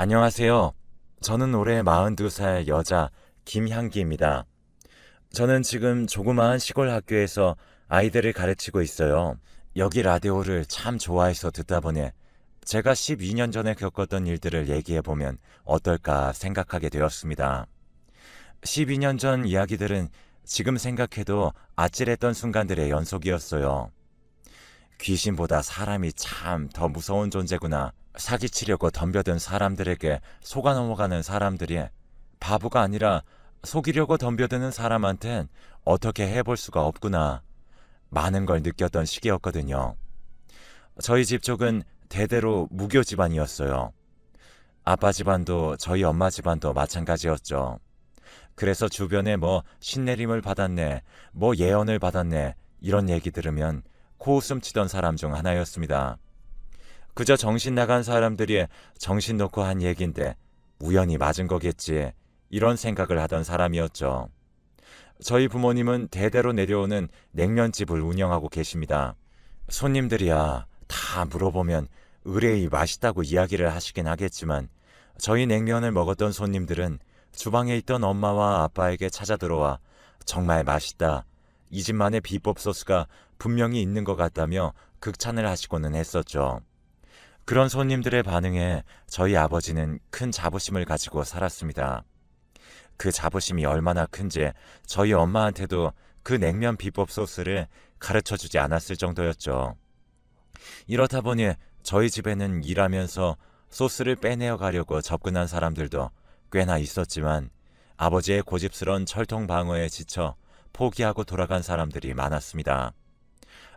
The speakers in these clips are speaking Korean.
안녕하세요. 저는 올해 42살 여자 김향기입니다. 저는 지금 조그마한 시골 학교에서 아이들을 가르치고 있어요. 여기 라디오를 참 좋아해서 듣다 보니 제가 12년 전에 겪었던 일들을 얘기해보면 어떨까 생각하게 되었습니다. 12년 전 이야기들은 지금 생각해도 아찔했던 순간들의 연속이었어요. 귀신보다 사람이 참 더 무서운 존재구나. 사기치려고 덤벼든 사람들에게 속아 넘어가는 사람들이 바보가 아니라 속이려고 덤벼드는 사람한텐 어떻게 해볼 수가 없구나. 많은 걸 느꼈던 시기였거든요. 저희 집 쪽은 대대로 무교 집안이었어요. 아빠 집안도 저희 엄마 집안도 마찬가지였죠. 그래서 주변에 뭐 신내림을 받았네, 뭐 예언을 받았네, 이런 얘기 들으면 코웃음 치던 사람 중 하나였습니다. 그저 정신 나간 사람들이 정신 놓고 한 얘긴데 우연히 맞은 거겠지, 이런 생각을 하던 사람이었죠. 저희 부모님은 대대로 내려오는 냉면집을 운영하고 계십니다. 손님들이야 다 물어보면 의뢰이 맛있다고 이야기를 하시긴 하겠지만 저희 냉면을 먹었던 손님들은 주방에 있던 엄마와 아빠에게 찾아 들어와 정말 맛있다, 이 집만의 비법 소스가 분명히 있는 것 같다며 극찬을 하시고는 했었죠. 그런 손님들의 반응에 저희 아버지는 큰 자부심을 가지고 살았습니다. 그 자부심이 얼마나 큰지 저희 엄마한테도 그 냉면 비법 소스를 가르쳐 주지 않았을 정도였죠. 이렇다 보니 저희 집에는 일하면서 소스를 빼내어 가려고 접근한 사람들도 꽤나 있었지만 아버지의 고집스런 철통 방어에 지쳐 포기하고 돌아간 사람들이 많았습니다.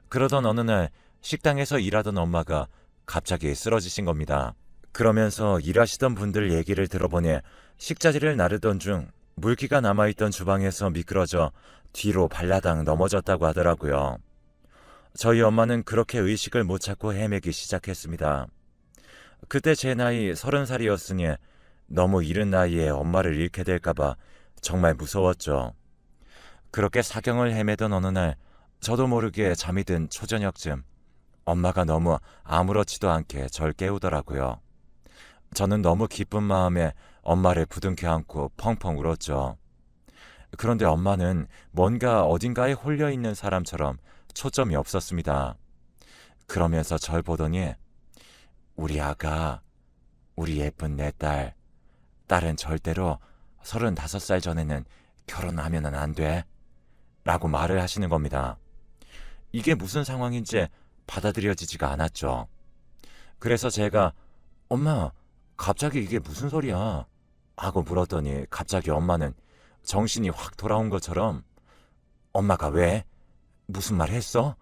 그러던 어느 날 식당에서 일하던 엄마가 갑자기 쓰러지신 겁니다. 그러면서 일하시던 분들 얘기를 들어보니 식자재를 나르던 중 물기가 남아있던 주방에서 미끄러져 뒤로 발라당 넘어졌다고 하더라고요. 저희 엄마는 그렇게 의식을 못 찾고 헤매기 시작했습니다. 그때 제 나이 30살이었으니 너무 이른 나이에 엄마를 잃게 될까봐 정말 무서웠죠. 그렇게 사경을 헤매던 어느 날 저도 모르게 잠이 든 초저녁쯤 엄마가 너무 아무렇지도 않게 절 깨우더라고요. 저는 너무 기쁜 마음에 엄마를 부둥켜 안고 펑펑 울었죠. 그런데 엄마는 뭔가 어딘가에 홀려있는 사람처럼 초점이 없었습니다. 그러면서 절 보더니 우리 아가, 우리 예쁜 내 딸은 절대로 35살 전에는 결혼하면은 안 돼, 라고 말을 하시는 겁니다. 이게 무슨 상황인지 받아들여지지가 않았죠. 그래서 제가 엄마, 갑자기 이게 무슨 소리야? 하고 물었더니 갑자기 엄마는 정신이 확 돌아온 것처럼 엄마가 왜? 무슨 말 했어?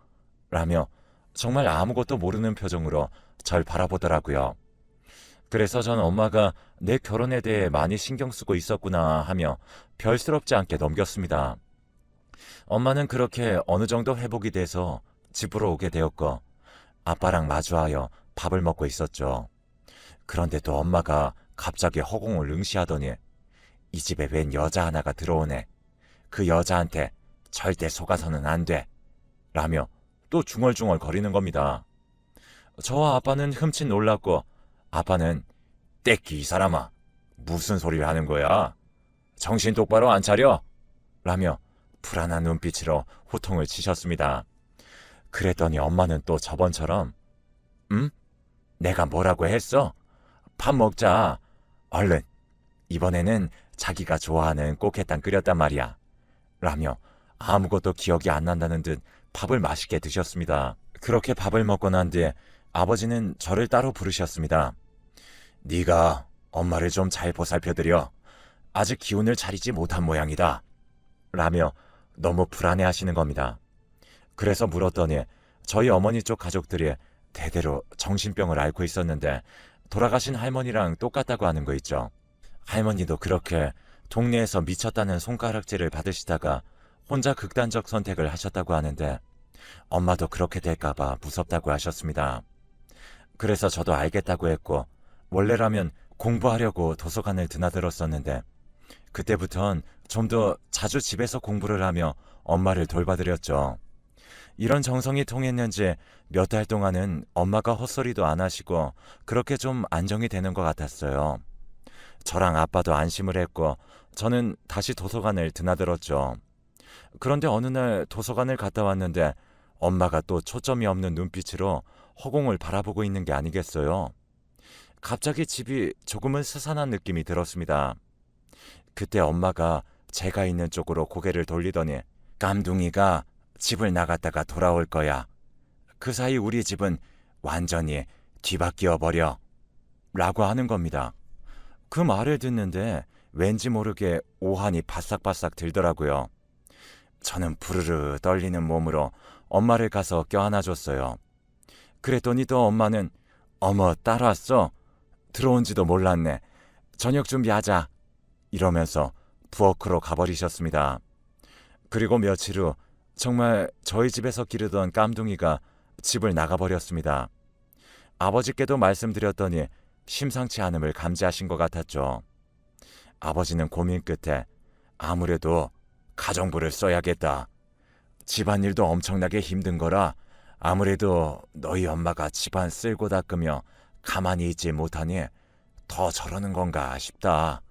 라며 정말 아무것도 모르는 표정으로 절 바라보더라고요. 그래서 전 엄마가 내 결혼에 대해 많이 신경 쓰고 있었구나 하며 별스럽지 않게 넘겼습니다. 엄마는 그렇게 어느 정도 회복이 돼서 집으로 오게 되었고 아빠랑 마주하여 밥을 먹고 있었죠. 그런데 또 엄마가 갑자기 허공을 응시하더니 이 집에 웬 여자 하나가 들어오네, 그 여자한테 절대 속아서는 안 돼, 라며 또 중얼중얼 거리는 겁니다. 저와 아빠는 흠칫 놀랐고 아빠는 떼끼 이 사람아, 무슨 소리를 하는 거야? 정신 똑바로 안 차려? 라며 불안한 눈빛으로 호통을 치셨습니다. 그랬더니 엄마는 또 저번처럼 응? 내가 뭐라고 했어? 밥 먹자. 얼른. 이번에는 자기가 좋아하는 꽃게탕 끓였단 말이야, 라며 아무것도 기억이 안 난다는 듯 밥을 맛있게 드셨습니다. 그렇게 밥을 먹고 난 뒤에 아버지는 저를 따로 부르셨습니다. 네가 엄마를 좀 잘 보살펴드려. 아직 기운을 차리지 못한 모양이다, 라며 너무 불안해하시는 겁니다. 그래서 물었더니 저희 어머니 쪽 가족들이 대대로 정신병을 앓고 있었는데 돌아가신 할머니랑 똑같다고 하는 거 있죠. 할머니도 그렇게 동네에서 미쳤다는 손가락질을 받으시다가 혼자 극단적 선택을 하셨다고 하는데 엄마도 그렇게 될까봐 무섭다고 하셨습니다. 그래서 저도 알겠다고 했고 원래라면 공부하려고 도서관을 드나들었었는데 그때부턴 좀 더 자주 집에서 공부를 하며 엄마를 돌봐드렸죠. 이런 정성이 통했는지 몇 달 동안은 엄마가 헛소리도 안 하시고 그렇게 좀 안정이 되는 것 같았어요. 저랑 아빠도 안심을 했고 저는 다시 도서관을 드나들었죠. 그런데 어느 날 도서관을 갔다 왔는데 엄마가 또 초점이 없는 눈빛으로 허공을 바라보고 있는 게 아니겠어요. 갑자기 집이 조금은 스산한 느낌이 들었습니다. 그때 엄마가 제가 있는 쪽으로 고개를 돌리더니 깜둥이가 집을 나갔다가 돌아올 거야. 그 사이 우리 집은 완전히 뒤바뀌어 버려. 라고 하는 겁니다. 그 말을 듣는데 왠지 모르게 오한이 바싹바싹 들더라고요. 저는 부르르 떨리는 몸으로 엄마를 가서 껴안아줬어요. 그랬더니 또 엄마는 어머 따라왔어? 들어온지도 몰랐네. 저녁 준비하자. 이러면서 부엌으로 가버리셨습니다. 그리고 며칠 후 정말 저희 집에서 기르던 깜둥이가 집을 나가버렸습니다. 아버지께도 말씀드렸더니 심상치 않음을 감지하신 것 같았죠. 아버지는 고민 끝에 아무래도 가정부를 써야겠다. 집안일도 엄청나게 힘든 거라 아무래도 너희 엄마가 집안 쓸고 닦으며 가만히 있지 못하니 더 저러는 건가 싶다.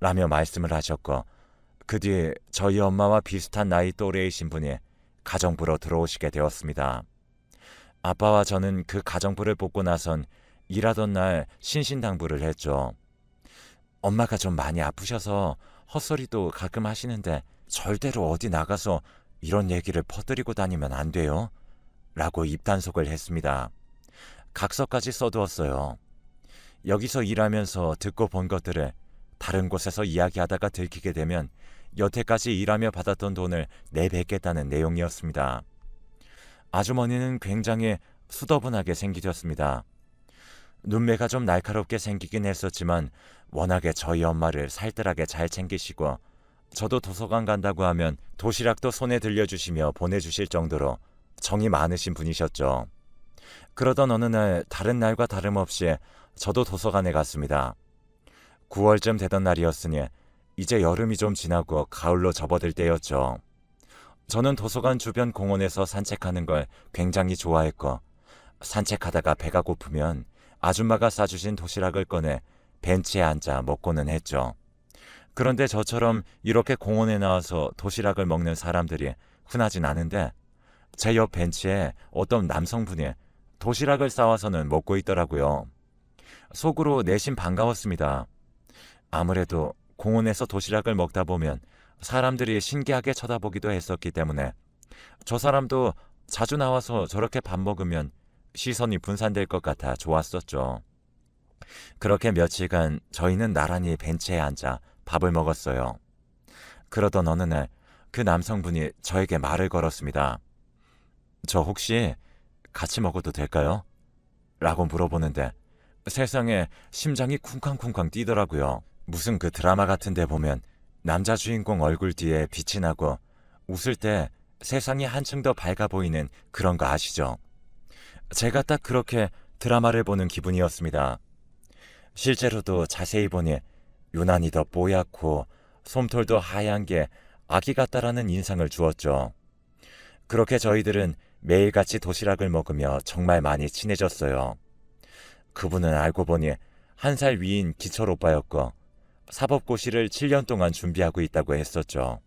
라며 말씀을 하셨고 그 뒤 저희 엄마와 비슷한 나이 또래이신 분이 가정부로 들어오시게 되었습니다. 아빠와 저는 그 가정부를 뽑고 나선 일하던 날 신신당부를 했죠. 엄마가 좀 많이 아프셔서 헛소리도 가끔 하시는데 절대로 어디 나가서 이런 얘기를 퍼뜨리고 다니면 안 돼요. 라고 입단속을 했습니다. 각서까지 써두었어요. 여기서 일하면서 듣고 본 것들을 다른 곳에서 이야기하다가 들키게 되면 여태까지 일하며 받았던 돈을 내뱉겠다는 내용이었습니다. 아주머니는 굉장히 수더분하게 생기셨습니다. 눈매가 좀 날카롭게 생기긴 했었지만 워낙에 저희 엄마를 살뜰하게 잘 챙기시고 저도 도서관 간다고 하면 도시락도 손에 들려주시며 보내주실 정도로 정이 많으신 분이셨죠. 그러던 어느 날 다른 날과 다름없이 저도 도서관에 갔습니다. 9월쯤 되던 날이었으니 이제 여름이 좀 지나고 가을로 접어들 때였죠. 저는 도서관 주변 공원에서 산책하는 걸 굉장히 좋아했고 산책하다가 배가 고프면 아줌마가 싸주신 도시락을 꺼내 벤치에 앉아 먹고는 했죠. 그런데 저처럼 이렇게 공원에 나와서 도시락을 먹는 사람들이 흔하진 않은데 제 옆 벤치에 어떤 남성분이 도시락을 싸와서는 먹고 있더라고요. 속으로 내심 반가웠습니다. 아무래도 공원에서 도시락을 먹다 보면 사람들이 신기하게 쳐다보기도 했었기 때문에 저 사람도 자주 나와서 저렇게 밥 먹으면 시선이 분산될 것 같아 좋았었죠. 그렇게 며칠간 저희는 나란히 벤치에 앉아 밥을 먹었어요. 그러던 어느 날 그 남성분이 저에게 말을 걸었습니다. 저 혹시 같이 먹어도 될까요? 라고 물어보는데 세상에 심장이 쿵쾅쿵쾅 뛰더라고요. 무슨 그 드라마 같은 데 보면 남자 주인공 얼굴 뒤에 빛이 나고 웃을 때 세상이 한층 더 밝아 보이는 그런 거 아시죠? 제가 딱 그렇게 드라마를 보는 기분이었습니다. 실제로도 자세히 보니 유난히 더 뽀얗고 솜털도 하얀 게 아기 같다라는 인상을 주었죠. 그렇게 저희들은 매일같이 도시락을 먹으며 정말 많이 친해졌어요. 그분은 알고 보니 1살 위인 기철 오빠였고 사법고시를 7년 동안 준비하고 있다고 했었죠.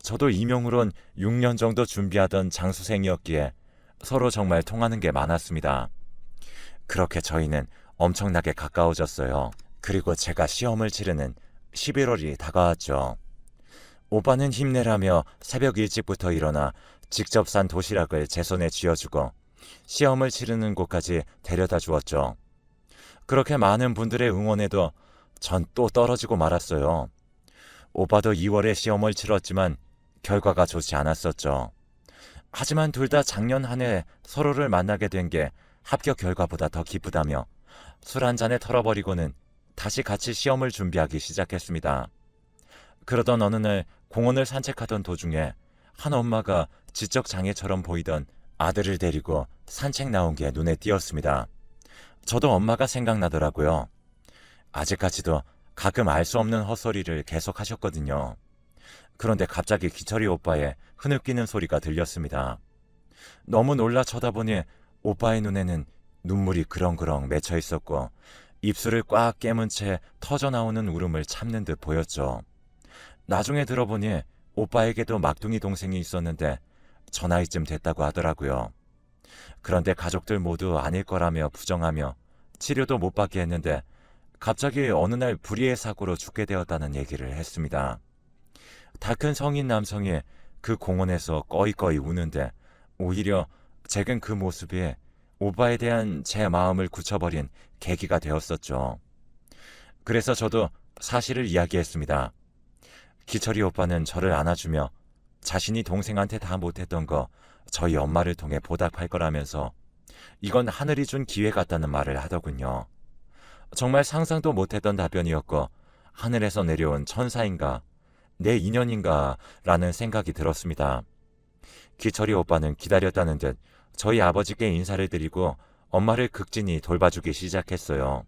저도 임용으론 6년 정도 준비하던 장수생이었기에 서로 정말 통하는 게 많았습니다. 그렇게 저희는 엄청나게 가까워졌어요. 그리고 제가 시험을 치르는 11월이 다가왔죠. 오빠는 힘내라며 새벽 일찍부터 일어나 직접 산 도시락을 제 손에 쥐어주고 시험을 치르는 곳까지 데려다 주었죠. 그렇게 많은 분들의 응원에도 전 또 떨어지고 말았어요. 오빠도 2월에 시험을 치렀지만 결과가 좋지 않았었죠. 하지만 둘 다 작년 한 해 서로를 만나게 된 게 합격 결과보다 더 기쁘다며 술 한 잔에 털어버리고는 다시 같이 시험을 준비하기 시작했습니다. 그러던 어느 날 공원을 산책하던 도중에 한 엄마가 지적장애처럼 보이던 아들을 데리고 산책 나온 게 눈에 띄었습니다. 저도 엄마가 생각나더라고요. 아직까지도 가끔 알 수 없는 헛소리를 계속 하셨거든요. 그런데 갑자기 기철이 오빠의 흐느끼는 소리가 들렸습니다. 너무 놀라 쳐다보니 오빠의 눈에는 눈물이 그렁그렁 맺혀 있었고 입술을 꽉 깨문 채 터져나오는 울음을 참는 듯 보였죠. 나중에 들어보니 오빠에게도 막둥이 동생이 있었는데 저 나이쯤 됐다고 하더라고요. 그런데 가족들 모두 아닐 거라며 부정하며 치료도 못 받게 했는데 갑자기 어느 날 불의의 사고로 죽게 되었다는 얘기를 했습니다. 다 큰 성인 남성이 그 공원에서 꺼이꺼이 우는데 오히려 제겐 그 모습이 오빠에 대한 제 마음을 굳혀버린 계기가 되었었죠. 그래서 저도 사실을 이야기했습니다. 기철이 오빠는 저를 안아주며 자신이 동생한테 다 못했던 거 저희 엄마를 통해 보답할 거라면서 이건 하늘이 준 기회 같다는 말을 하더군요. 정말 상상도 못했던 답변이었고 하늘에서 내려온 천사인가 내 인연인가 라는 생각이 들었습니다. 기철이 오빠는 기다렸다는 듯 저희 아버지께 인사를 드리고 엄마를 극진히 돌봐주기 시작했어요.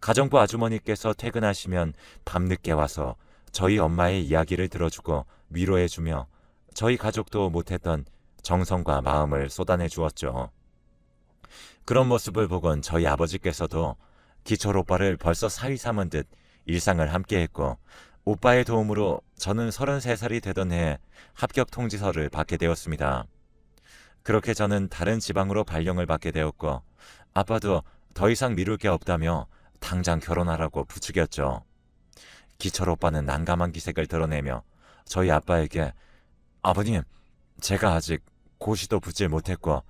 가정부 아주머니께서 퇴근하시면 밤늦게 와서 저희 엄마의 이야기를 들어주고 위로해주며 저희 가족도 못했던 정성과 마음을 쏟아내 주었죠. 그런 모습을 보곤 저희 아버지께서도 기철 오빠를 벌써 사위 삼은 듯 일상을 함께했고 오빠의 도움으로 저는 33살이 되던 해에 합격 통지서를 받게 되었습니다. 그렇게 저는 다른 지방으로 발령을 받게 되었고 아빠도 더 이상 미룰 게 없다며 당장 결혼하라고 부추겼죠. 기철 오빠는 난감한 기색을 드러내며 저희 아빠에게 아버님, 제가 아직 고시도 붙질 못했고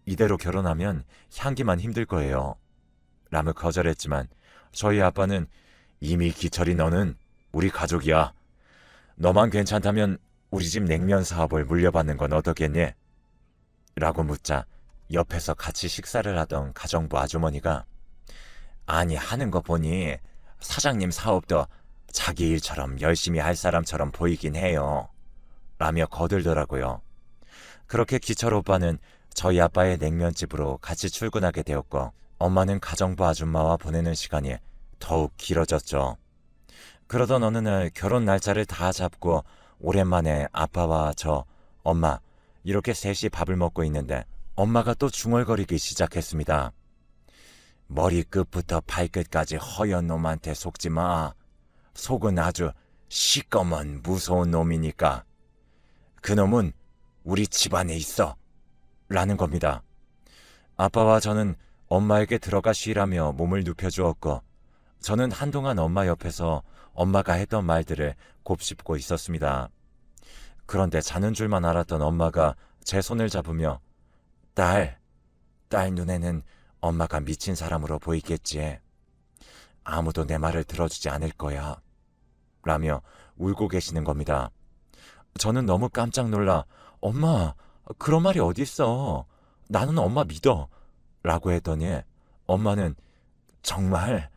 이대로 결혼하면 향기만 힘들 거예요. 라며 거절했지만 저희 아빠는 이미 기철이 너는 우리 가족이야. 너만 괜찮다면 우리 집 냉면 사업을 물려받는 건 어떻겠니? 라고 묻자 옆에서 같이 식사를 하던 가정부 아주머니가 아니 하는 거 보니 사장님 사업도 자기 일처럼 열심히 할 사람처럼 보이긴 해요. 라며 거들더라고요. 그렇게 기철 오빠는 저희 아빠의 냉면집으로 같이 출근하게 되었고 엄마는 가정부 아줌마와 보내는 시간이 더욱 길어졌죠. 그러던 어느 날 결혼 날짜를 다 잡고 오랜만에 아빠와 저, 엄마 이렇게 셋이 밥을 먹고 있는데 엄마가 또 중얼거리기 시작했습니다. 머리끝부터 발끝까지 허연 놈한테 속지 마. 속은 아주 시꺼먼 무서운 놈이니까. 그놈은 우리 집안에 있어. 라는 겁니다. 아빠와 저는 엄마에게 들어가 쉬라며 몸을 눕혀주었고 저는 한동안 엄마 옆에서 엄마가 했던 말들을 곱씹고 있었습니다. 그런데 자는 줄만 알았던 엄마가 제 손을 잡으며 딸 눈에는 엄마가 미친 사람으로 보이겠지. 아무도 내 말을 들어주지 않을 거야. 라며 울고 계시는 겁니다. 저는 너무 깜짝 놀라 엄마 그런 말이 어딨어. 나는 엄마 믿어. 라고 했더니 엄마는 정말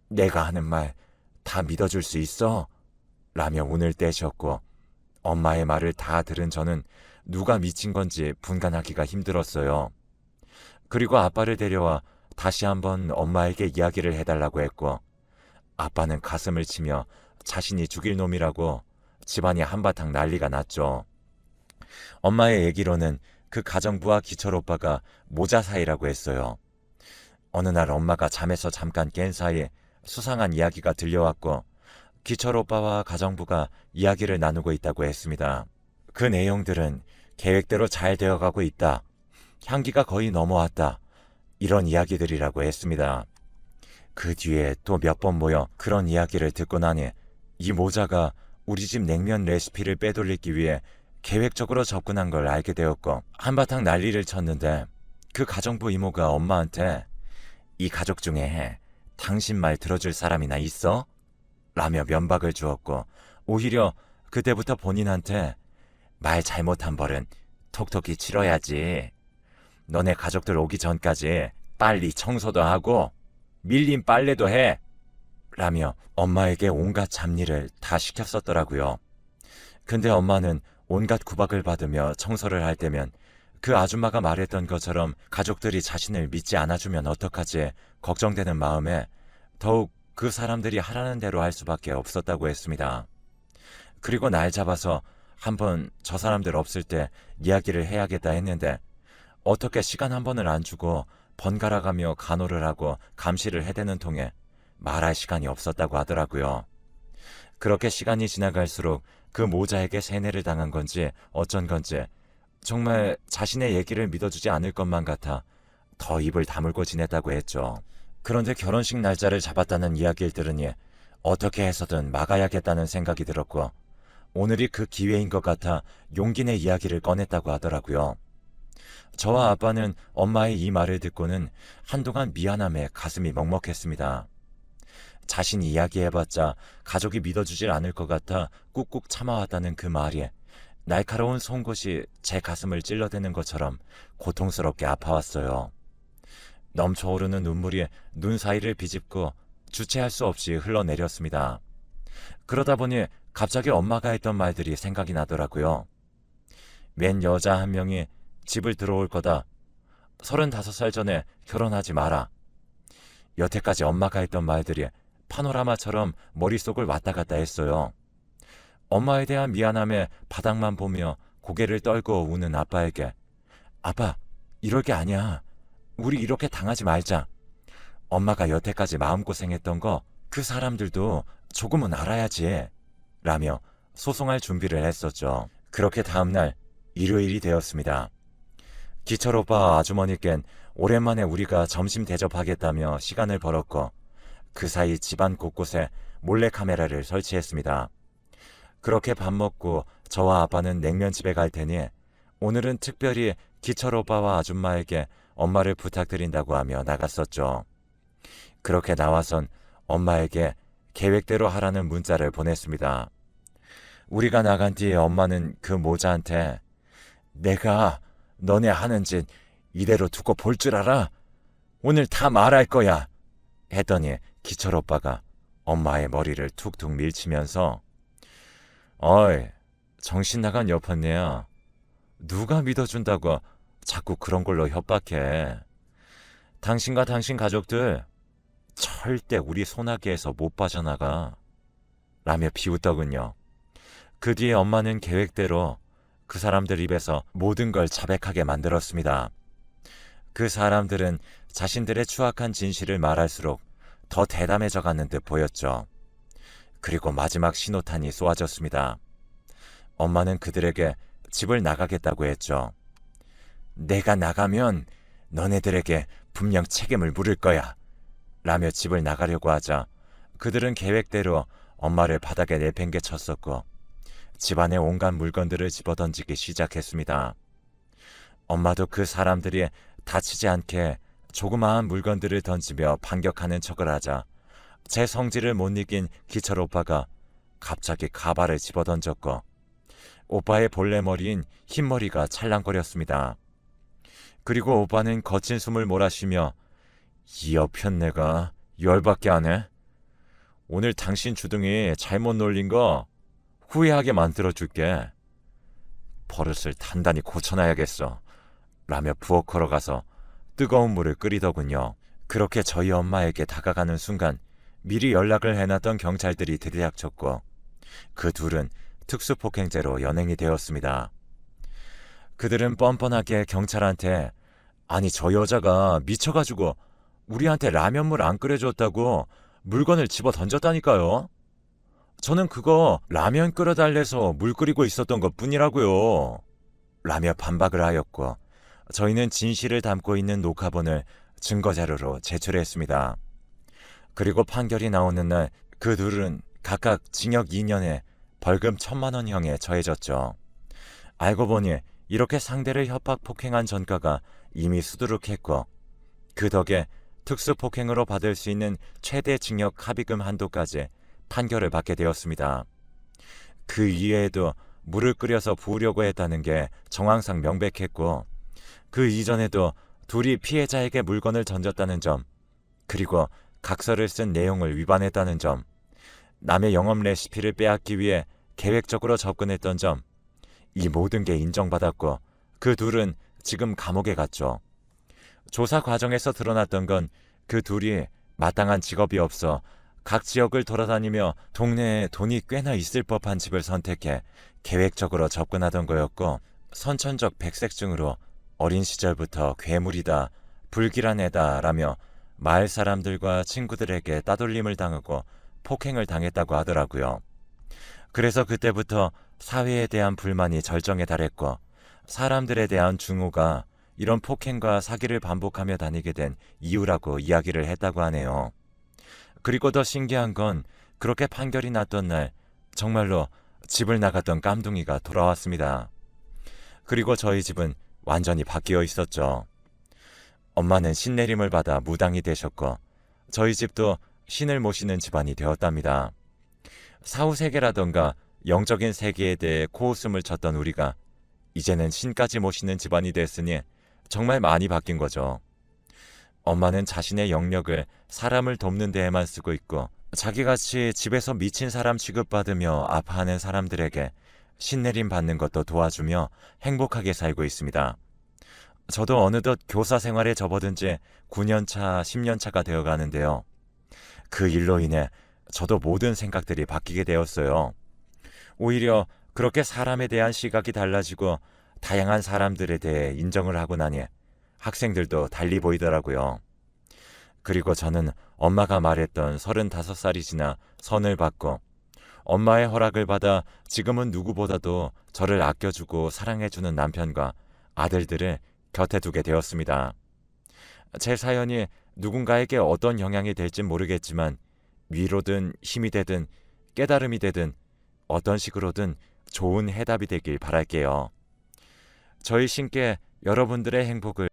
내가 하는 말 다 믿어줄 수 있어? 라며 운을 떼셨고 엄마의 말을 다 들은 저는 누가 미친 건지 분간하기가 힘들었어요. 그리고 아빠를 데려와 다시 한번 엄마에게 이야기를 해달라고 했고 아빠는 가슴을 치며 자신이 죽일 놈이라고 집안이 한바탕 난리가 났죠. 엄마의 얘기로는 그 가정부와 기철 오빠가 모자 사이라고 했어요. 어느 날 엄마가 잠에서 잠깐 깬 사이에 수상한 이야기가 들려왔고 기철 오빠와 가정부가 이야기를 나누고 있다고 했습니다. 그 내용들은 계획대로 잘 되어가고 있다. 향기가 거의 넘어왔다. 이런 이야기들이라고 했습니다. 그 뒤에 또 몇 번 모여 그런 이야기를 듣고 나니 이 모자가 우리 집 냉면 레시피를 빼돌리기 위해 계획적으로 접근한 걸 알게 되었고 한바탕 난리를 쳤는데 그 가정부 이모가 엄마한테 이 가족 중에 당신 말 들어줄 사람이나 있어? 라며 면박을 주었고 오히려 그때부터 본인한테 말 잘못한 벌은 톡톡히 치러야지. 너네 가족들 오기 전까지 빨리 청소도 하고 밀린 빨래도 해. 라며 엄마에게 온갖 잡일을 다 시켰었더라고요. 근데 엄마는 온갖 구박을 받으며 청소를 할 때면 그 아줌마가 말했던 것처럼 가족들이 자신을 믿지 않아주면 어떡하지 걱정되는 마음에 더욱 그 사람들이 하라는 대로 할 수밖에 없었다고 했습니다. 그리고 날 잡아서 한번 저 사람들 없을 때 이야기를 해야겠다 했는데 어떻게 시간 한 번을 안 주고 번갈아가며 간호를 하고 감시를 해대는 통에 말할 시간이 없었다고 하더라고요. 그렇게 시간이 지나갈수록 그 모자에게 세뇌를 당한 건지 어쩐 건지 정말 자신의 얘기를 믿어주지 않을 것만 같아 더 입을 다물고 지냈다고 했죠. 그런데 결혼식 날짜를 잡았다는 이야기를 들으니 어떻게 해서든 막아야겠다는 생각이 들었고 오늘이 그 기회인 것 같아 용기 내 이야기를 꺼냈다고 하더라고요. 저와 아빠는 엄마의 이 말을 듣고는 한동안 미안함에 가슴이 먹먹했습니다. 자신이 이야기해봤자 가족이 믿어주질 않을 것 같아 꾹꾹 참아왔다는 그 말이 날카로운 송곳이 제 가슴을 찔러대는 것처럼 고통스럽게 아파왔어요. 넘쳐오르는 눈물이 눈 사이를 비집고 주체할 수 없이 흘러내렸습니다. 그러다 보니 갑자기 엄마가 했던 말들이 생각이 나더라고요. 맨 여자 한 명이 집을 들어올 거다. 35살 전에 결혼하지 마라. 여태까지 엄마가 했던 말들이 파노라마처럼 머릿속을 왔다 갔다 했어요. 엄마에 대한 미안함에 바닥만 보며 고개를 떨고 우는 아빠에게 아빠, 이럴 게 아니야. 우리 이렇게 당하지 말자. 엄마가 여태까지 마음고생했던 거 그 사람들도 조금은 알아야지. 라며 소송할 준비를 했었죠. 그렇게 다음날 일요일이 되었습니다. 기철 오빠와 아주머니껜 오랜만에 우리가 점심 대접하겠다며 시간을 벌었고 그 사이 집안 곳곳에 몰래카메라를 설치했습니다. 그렇게 밥 먹고 저와 아빠는 냉면집에 갈 테니 오늘은 특별히 기철 오빠와 아줌마에게 엄마를 부탁드린다고 하며 나갔었죠. 그렇게 나와선 엄마에게 계획대로 하라는 문자를 보냈습니다. 우리가 나간 뒤에 엄마는 그 모자한테 내가 너네 하는 짓 이대로 두고 볼 줄 알아? 오늘 다 말할 거야. 했더니 기철 오빠가 엄마의 머리를 툭툭 밀치면서 어이, 정신 나간 여펀네야. 누가 믿어준다고 자꾸 그런 걸로 협박해. 당신과 당신 가족들 절대 우리 소나기에서 못 빠져나가. 라며 비웃더군요. 그 뒤에 엄마는 계획대로 그 사람들 입에서 모든 걸 자백하게 만들었습니다. 그 사람들은 자신들의 추악한 진실을 말할수록 더 대담해져 가는 듯 보였죠. 그리고 마지막 신호탄이 쏘아졌습니다. 엄마는 그들에게 집을 나가겠다고 했죠. 내가 나가면 너네들에게 분명 책임을 물을 거야. 라며 집을 나가려고 하자 그들은 계획대로 엄마를 바닥에 내팽개쳤었고 집안의 온갖 물건들을 집어던지기 시작했습니다. 엄마도 그 사람들이 다치지 않게 조그마한 물건들을 던지며 반격하는 척을 하자 제 성질을 못 이긴 기철 오빠가 갑자기 가발을 집어던졌고 오빠의 본래 머리인 흰머리가 찰랑거렸습니다. 그리고 오빠는 거친 숨을 몰아쉬며 이 여편네가 열받게 하네. 오늘 당신 주둥이 잘못 놀린 거 후회하게 만들어줄게. 버릇을 단단히 고쳐놔야겠어. 라며 부엌 걸어가서 뜨거운 물을 끓이더군요. 그렇게 저희 엄마에게 다가가는 순간 미리 연락을 해놨던 경찰들이 들이닥쳤고 그 둘은 특수폭행죄로 연행이 되었습니다. 그들은 뻔뻔하게 경찰한테 아니 저 여자가 미쳐가지고 우리한테 라면물 안 끓여줬다고 물건을 집어 던졌다니까요. 저는 그거 라면 끓여달래서 물 끓이고 있었던 것 뿐이라고요. 라며 반박을 하였고 저희는 진실을 담고 있는 녹화본을 증거자료로 제출했습니다. 그리고 판결이 나오는 날 그 둘은 각각 징역 2년에 벌금 1,000만 원형에 처해졌죠. 알고 보니 이렇게 상대를 협박 폭행한 전과가 이미 수두룩했고 그 덕에 특수폭행으로 받을 수 있는 최대 징역 합의금 한도까지 판결을 받게 되었습니다. 그 이외에도 물을 끓여서 부으려고 했다는 게 정황상 명백했고 그 이전에도 둘이 피해자에게 물건을 던졌다는 점 그리고 각서를 쓴 내용을 위반했다는 점 남의 영업 레시피를 빼앗기 위해 계획적으로 접근했던 점 이 모든 게 인정받았고 그 둘은 지금 감옥에 갔죠. 조사 과정에서 드러났던 건 그 둘이 마땅한 직업이 없어 각 지역을 돌아다니며 동네에 돈이 꽤나 있을 법한 집을 선택해 계획적으로 접근하던 거였고, 선천적 백색증으로 어린 시절부터 괴물이다, 불길한 애다라며 마을 사람들과 친구들에게 따돌림을 당하고 폭행을 당했다고 하더라고요. 그래서 그때부터 사회에 대한 불만이 절정에 달했고, 사람들에 대한 증오가 이런 폭행과 사기를 반복하며 다니게 된 이유라고 이야기를 했다고 하네요. 그리고 더 신기한 건, 그렇게 판결이 났던 날 정말로 집을 나갔던 깜둥이가 돌아왔습니다. 그리고 저희 집은 완전히 바뀌어 있었죠. 엄마는 신내림을 받아 무당이 되셨고, 저희 집도 신을 모시는 집안이 되었답니다. 사후세계라던가 영적인 세계에 대해 코웃음을 쳤던 우리가 이제는 신까지 모시는 집안이 됐으니 정말 많이 바뀐 거죠. 엄마는 자신의 영역을 사람을 돕는 데에만 쓰고 있고, 자기같이 집에서 미친 사람 취급받으며 아파하는 사람들에게 신내림 받는 것도 도와주며 행복하게 살고 있습니다. 저도 어느덧 교사 생활에 접어든 지 9년차, 10년차가 되어 가는데요. 그 일로 인해 저도 모든 생각들이 바뀌게 되었어요. 오히려 그렇게 사람에 대한 시각이 달라지고 다양한 사람들에 대해 인정을 하고 나니 학생들도 달리 보이더라고요. 그리고 저는 엄마가 말했던 35살이 지나 선을 받고, 엄마의 허락을 받아 지금은 누구보다도 저를 아껴주고 사랑해주는 남편과 아들들을 곁에 두게 되었습니다. 제 사연이 누군가에게 어떤 영향이 될진 모르겠지만, 위로든 힘이 되든 깨달음이 되든 어떤 식으로든 좋은 해답이 되길 바랄게요. 저희 신께 여러분들의 행복을